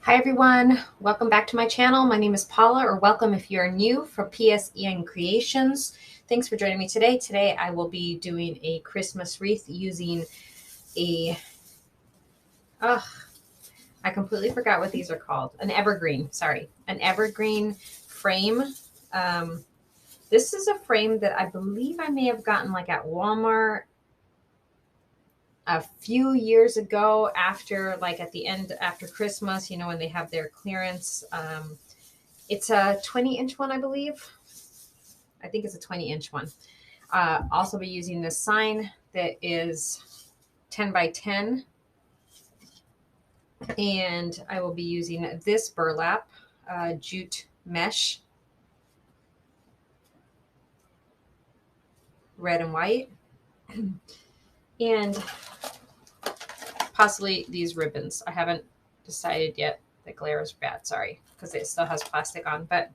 Hi everyone, welcome back to my channel. My name is Paula, or welcome if you're new, from PSEN Creations. Thanks for joining me today. Today I will be doing a Christmas wreath using a, I completely forgot what these are called. An evergreen, an evergreen frame. This is a frame that I believe I may have gotten like at Walmart a few years ago, after after Christmas, you know, when they have their clearance. It's a 20-inch one, I believe. I think it's a 20-inch one. Also be using this sign that is 10 by 10. And I will be using this burlap jute mesh, red and white. And possibly these ribbons. I haven't decided yet. The glare is bad, sorry, because it still has plastic on, but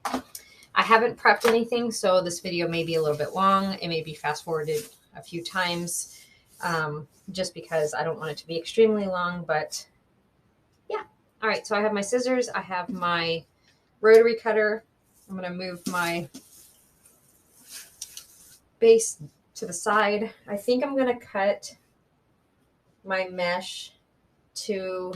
I haven't prepped anything, so this video may be a little bit long. It may be fast forwarded a few times, just because I don't want it to be extremely long, but yeah. All right, so I have my scissors, I have my rotary cutter. I'm gonna move my base to the side. I think I'm gonna cut my mesh to,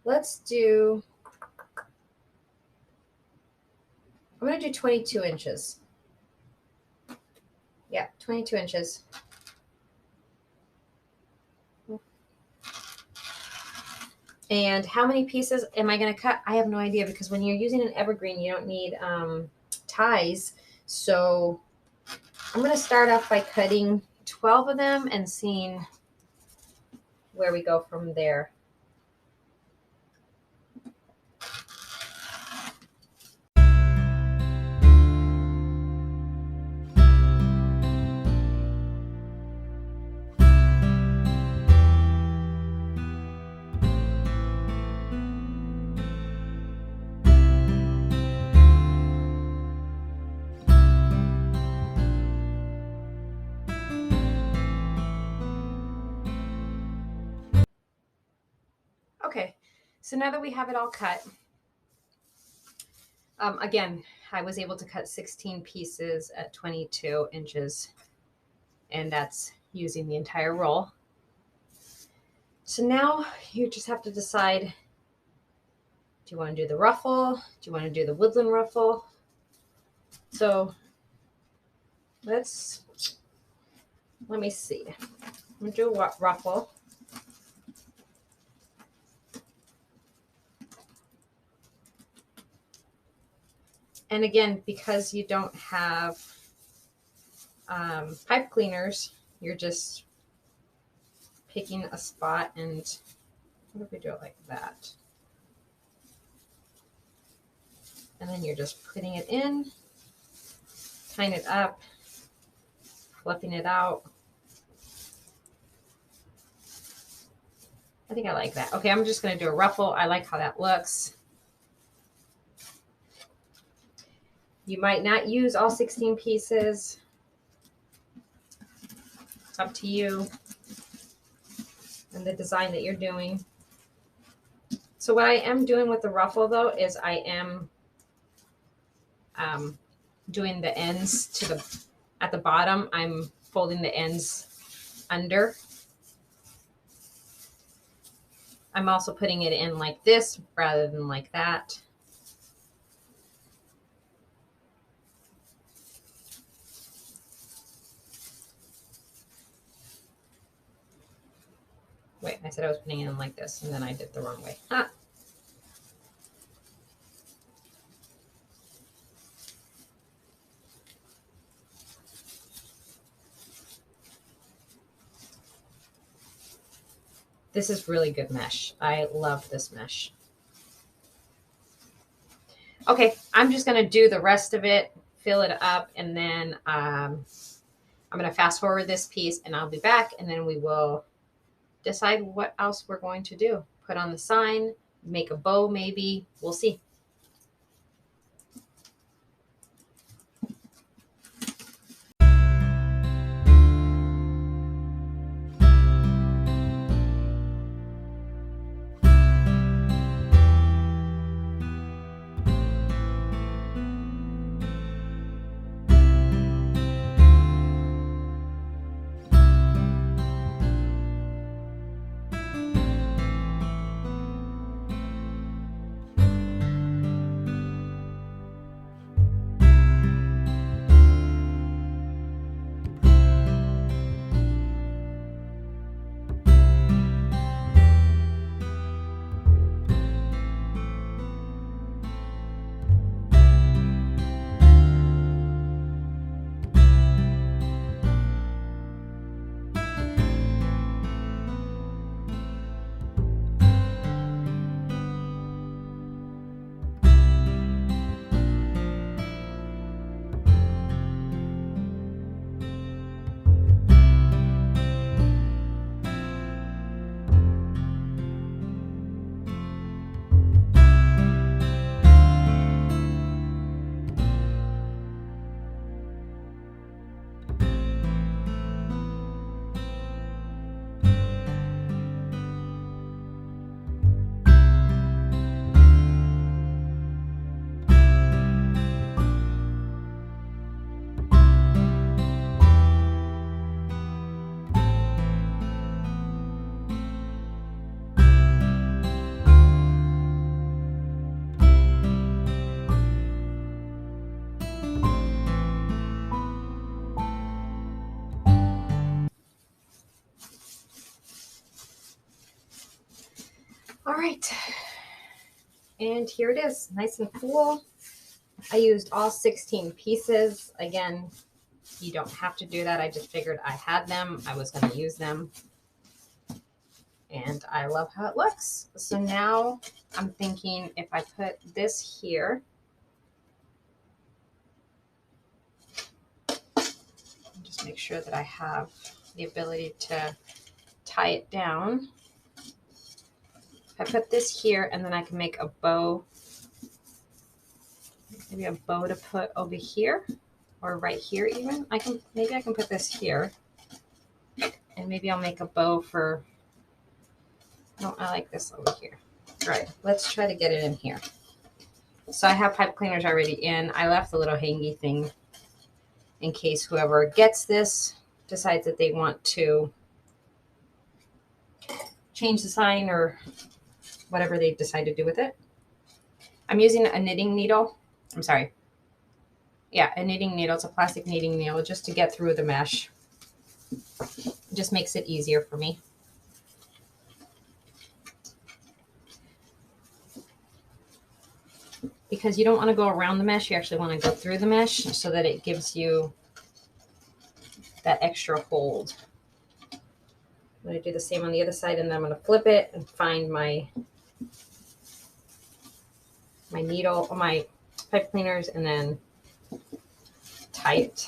let's do, I'm going to do 22 inches. Yeah, 22 inches. And how many pieces am I going to cut? I have no idea, because when you're using an evergreen, you don't need ties. So I'm going to start off by cutting 12 of them and seeing where we go from there. Okay, so now that we have it all cut, again, I was able to cut 16 pieces at 22 inches, and that's using the entire roll. So now you just have to decide, do you want to do the ruffle? Do you want to do the woodland ruffle? So let me see. I'm going to do a ruffle. And again, because you don't have pipe cleaners, you're just picking a spot, and what if we do it like that? And then you're just putting it in, tying it up, flipping it out. I think I like that. Okay, I'm just going to do a ruffle. I like how that looks. You might not use all 16 pieces. It's up to you and the design that you're doing. So what I am doing with the ruffle, though, is I am doing the ends to at the bottom. I'm folding the ends under. I'm also putting it in like this rather than like that. Wait, I said I was putting it in like this, and then I did it the wrong way. Ah. This is really good mesh. I love this mesh. Okay, I'm just going to do the rest of it, fill it up, and then I'm going to fast forward this piece, and I'll be back, and then we will decide what else we're going to do. Put on the sign, make a bow maybe. We'll see. right. And here it is, nice and cool. I used all 16 pieces. Again, you don't have to do that. I just figured I had them. I was going to use them. And I love how it looks. So now I'm thinking if I put this here, just make sure that I have the ability to tie it down. If I put this here and then I can make a bow, maybe a bow to put over here or right here even. Maybe I can put this here and maybe I'll make a bow for, no, I like this over here. All right, let's try to get it in here. So I have pipe cleaners already in. I left the little hangy thing in case whoever gets this decides that they want to change the sign or whatever they decide to do with it. I'm using a knitting needle. I'm sorry. Yeah, a knitting needle. It's a plastic knitting needle just to get through the mesh. It just makes it easier for me. Because you don't want to go around the mesh, you actually want to go through the mesh so that it gives you that extra hold. I'm going to do the same on the other side, and then I'm going to flip it and find my needle, or my pipe cleaners, and then tie it.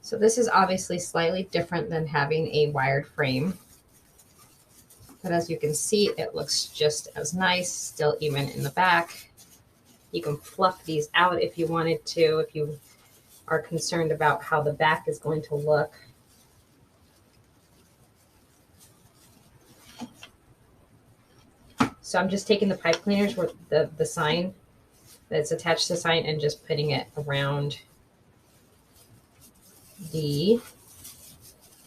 So this is obviously slightly different than having a wired frame. But as you can see, it looks just as nice, still even in the back. You can fluff these out if you wanted to, if you are concerned about how the back is going to look. So I'm just taking the pipe cleaners with the sign that's attached to the sign and just putting it around the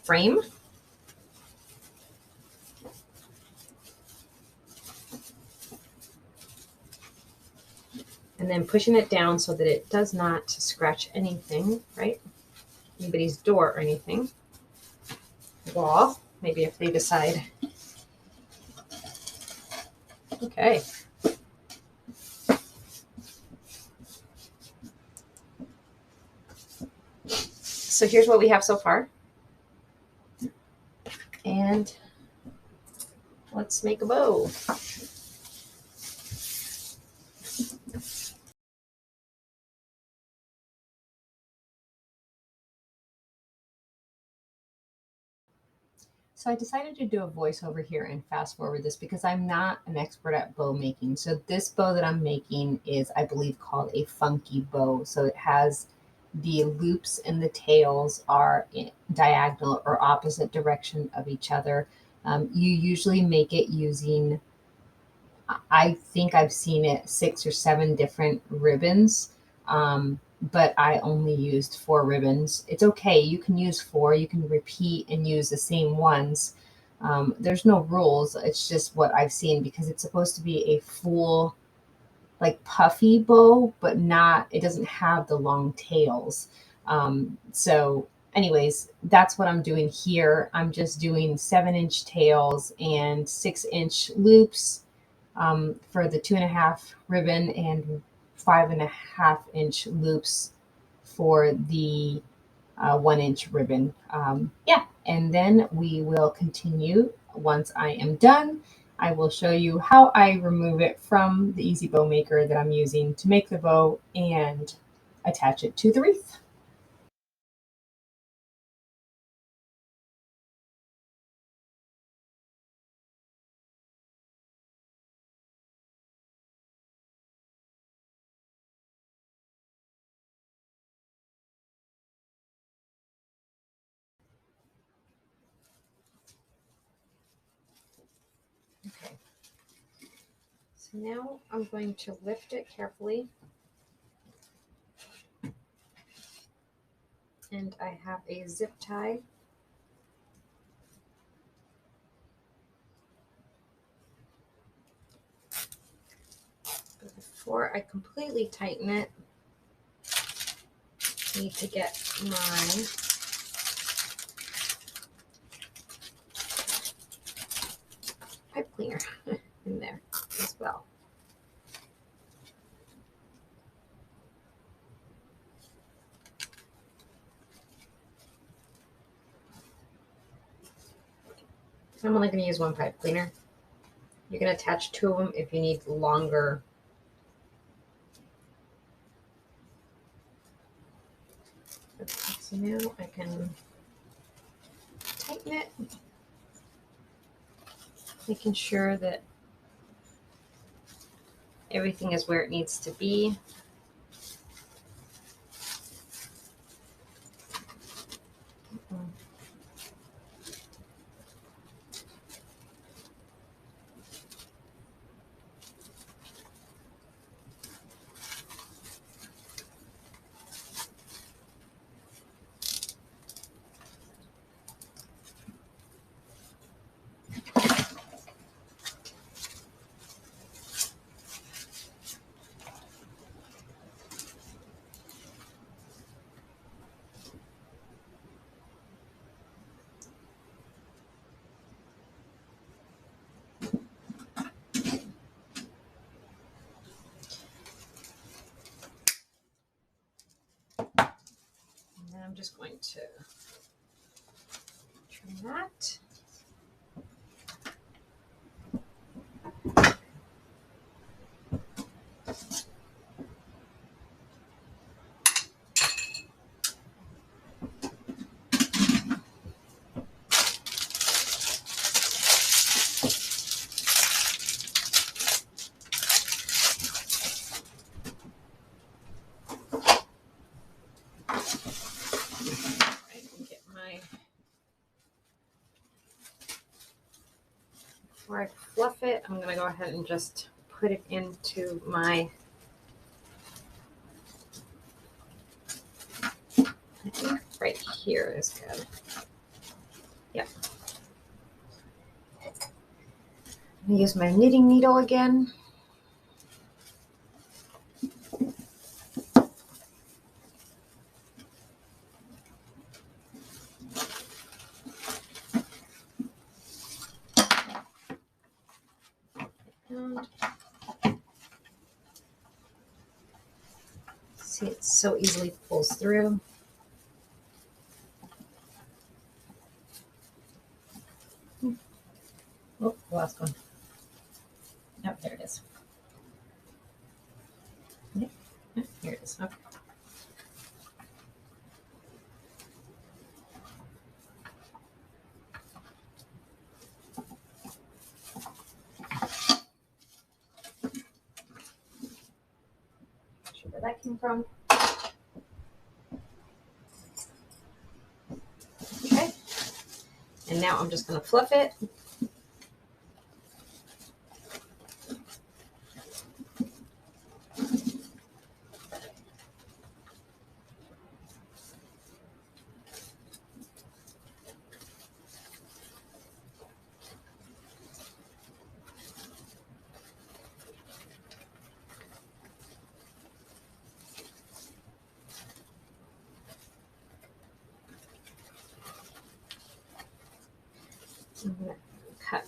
frame. And then pushing it down so that it does not scratch anything, right? Anybody's door or anything. Wall, maybe if they decide. Okay. So here's what we have so far. And let's make a bow. So I decided to do a voiceover here and fast forward this because I'm not an expert at bow making. So this bow that I'm making is, I believe, called a funky bow. So it has the loops and the tails are in diagonal or opposite direction of each other. You usually make it using, I think I've seen it 6 or 7 different ribbons. But I only used 4 ribbons. It's okay. You can use 4. You can repeat and use the same ones. There's no rules. It's just what I've seen because it's supposed to be a full, like puffy bow, but not, it doesn't have the long tails. So anyways, that's what I'm doing here. I'm just doing 7-inch tails and 6-inch loops for the 2.5 ribbon and 5.5-inch loops for the 1-inch ribbon. Yeah, and then we will continue. Once I am done, I will show you how I remove it from the Easy Bow Maker that I'm using to make the bow and attach it to the wreath. Okay. So now I'm going to lift it carefully. And I have a zip tie. before I completely tighten it, I need to get my pipe cleaner in there as well. I'm only going to use one pipe cleaner. You can attach 2 of them if you need longer. So now I can tighten it, making sure that everything is where it needs to be. And then I'm just going to trim that. Before I fluff it, I'm going to go ahead and just put it into my, I think right here is good. Yep. I'm going to use my knitting needle again. And see, it so easily pulls through. Oh, the last one. Oh, there it is. Yep. Here it is. Okay. Not sure where that came from. Okay. And now I'm just going to fluff it. I'm going to cut.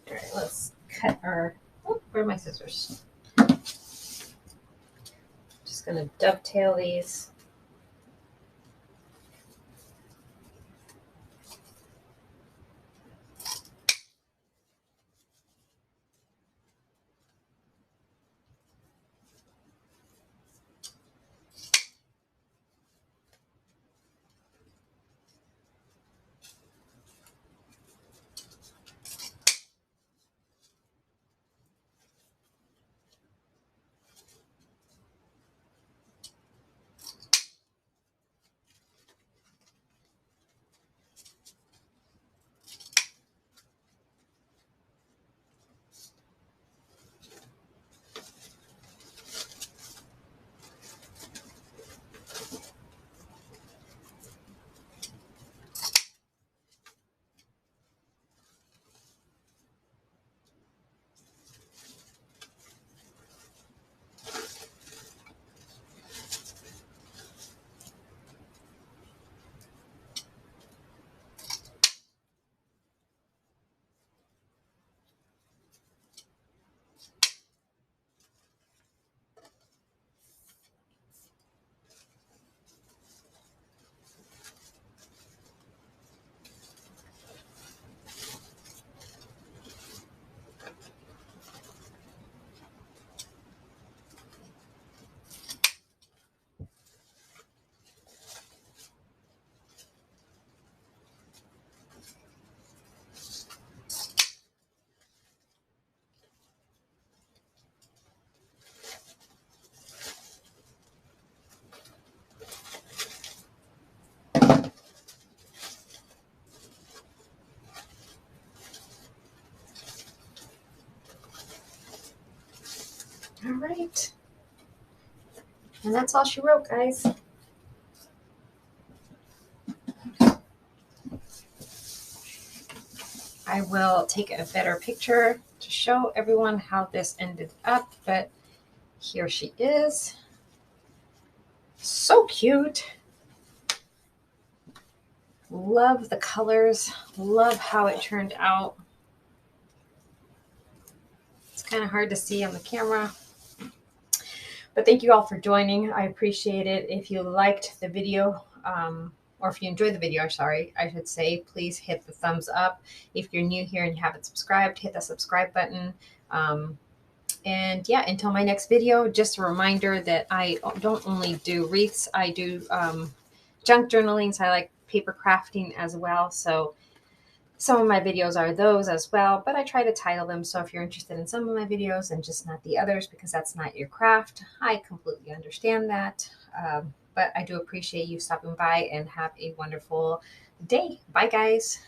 All right, let's cut our, oh, where are my scissors? Just going to dovetail these. All right. And that's all she wrote, guys. I will take a better picture to show everyone how this ended up, but here she is. So cute. Love the colors. Love how it turned out. It's kind of hard to see on the camera. But thank you all for joining. I appreciate it. If you liked the video, or if you enjoyed the video, sorry, I should say, please hit the thumbs up. If you're new here and you haven't subscribed, hit the subscribe button. And yeah, until my next video, just a reminder that I don't only do wreaths, I do junk journaling. So I like paper crafting as well. So some of my videos are those as well, but I try to title them. So if you're interested in some of my videos and just not the others because that's not your craft, I completely understand that. But I do appreciate you stopping by and have a wonderful day. Bye, guys.